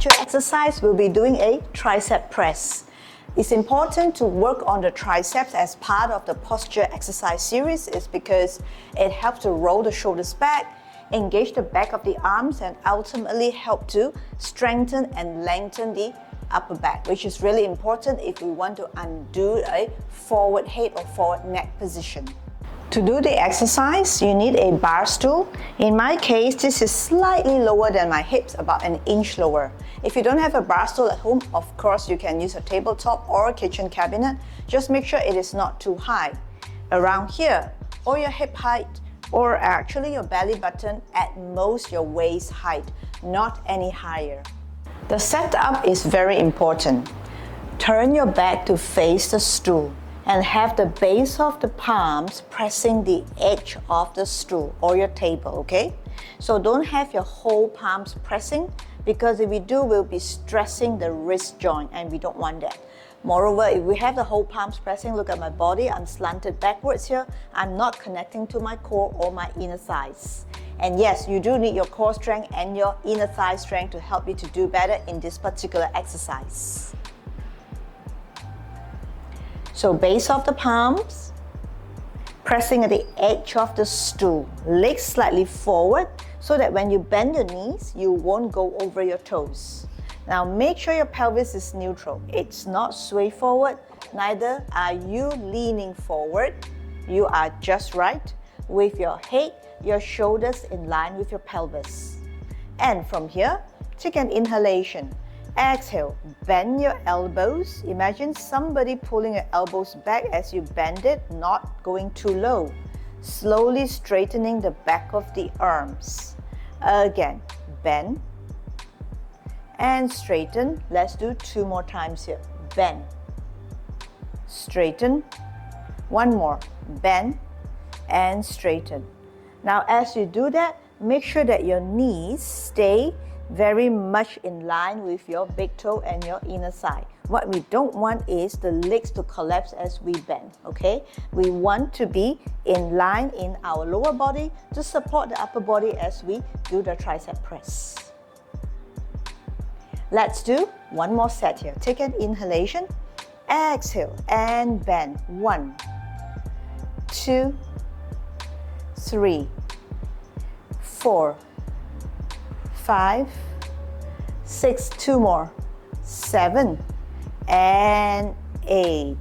posture exercise, we'll be doing a tricep press. It's important to work on the triceps as part of the posture exercise series is because it helps to roll the shoulders back, engage the back of the arms, and ultimately help to strengthen and lengthen the upper back, which is really important if we want to undo a forward head or forward neck position. To do the exercise, you need a bar stool. In my case, this is slightly lower than my hips, about an inch lower. If you don't have a bar stool at home, of course you can use a tabletop or a kitchen cabinet. Just make sure it is not too high. Around here, or your hip height, or actually your belly button, at most your waist height, not any higher. The setup is very important. Turn your back to face the stool and have the base of the palms pressing the edge of the stool or your table, okay? So don't have your whole palms pressing, because if we do, we'll be stressing the wrist joint and we don't want that. Moreover, if we have the whole palms pressing, look at my body, I'm slanted backwards here. I'm not connecting to my core or my inner thighs. And yes, you do need your core strength and your inner thigh strength to help you to do better in this particular exercise. So base of the palms, pressing at the edge of the stool, legs slightly forward so that when you bend your knees, you won't go over your toes. Now make sure your pelvis is neutral. It's not sway forward, neither are you leaning forward. You are just right with your head, your shoulders in line with your pelvis. And from here, take an inhalation. Exhale, bend your elbows. Imagine somebody pulling your elbows back as you bend it, not going too low. Slowly straightening the back of the arms. Again, bend and straighten. Let's do 2 more times here. Bend, straighten. 1 more, bend and straighten. Now as you do that, make sure that your knees stay very much in line with your big toe and your inner thigh. What we don't want is the legs to collapse as we bend, okay? We want to be in line in our lower body to support the upper body as we do the tricep press. Let's do 1 more set here. Take an inhalation, exhale and bend. 1, 2, 3, 4, 5, 6, 2 more, 7 and 8.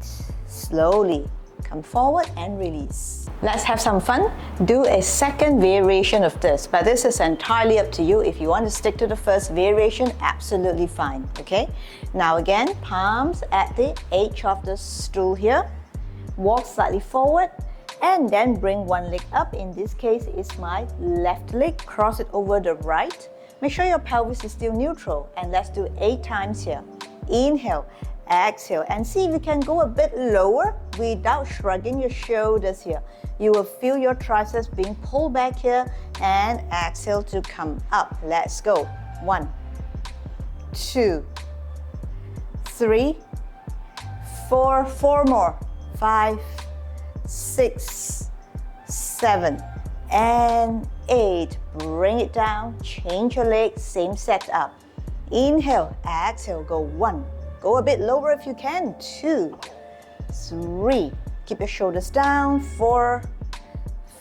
Slowly come forward and release. Let's have some fun. Do a second variation of this, but this is entirely up to you. If you want to stick to the first variation, absolutely fine, okay? Now again, palms at the edge of the stool here. Walk slightly forward and then bring one leg up. In this case, it's my left leg. Cross it over the right. Make sure your pelvis is still neutral, and let's do 8 times here. Inhale, exhale, and see if you can go a bit lower without shrugging your shoulders here. You will feel your triceps being pulled back here, and exhale to come up. Let's go. 1, 2, 3, 4, 4 more, 5, 6, 7, and 8. Bring it down, change your leg, same setup. Inhale, exhale, go 1. Go a bit lower if you can. 2, 3. Keep your shoulders down. 4,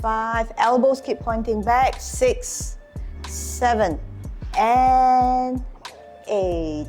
5. Elbows keep pointing back. 6, 7, and 8.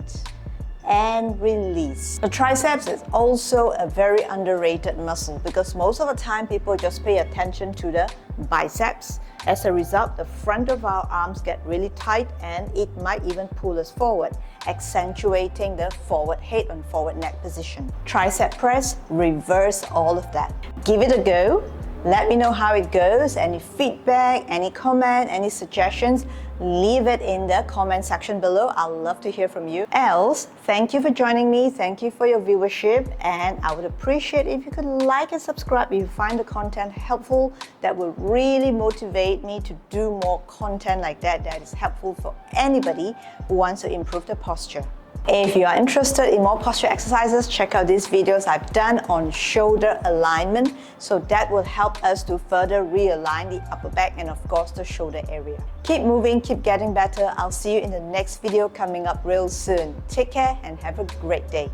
And release. The triceps is also a very underrated muscle because most of the time people just pay attention to the biceps. As a result, the front of our arms get really tight and it might even pull us forward, accentuating the forward head and forward neck position. Tricep press, reverse all of that. Give it a go. Let me know how it goes. Any feedback, any comment, any suggestions, leave it in the comment section below. I'd love to hear from you. Else, thank you for joining me. Thank you for your viewership. And I would appreciate if you could like and subscribe if you find the content helpful. That will really motivate me to do more content like that is helpful for anybody who wants to improve their posture. If you are interested in more posture exercises, check out these videos I've done on shoulder alignment, so that will help us to further realign the upper back and of course the shoulder area. Keep moving, keep getting better. I'll see you in the next video coming up real soon. Take care and have a great day.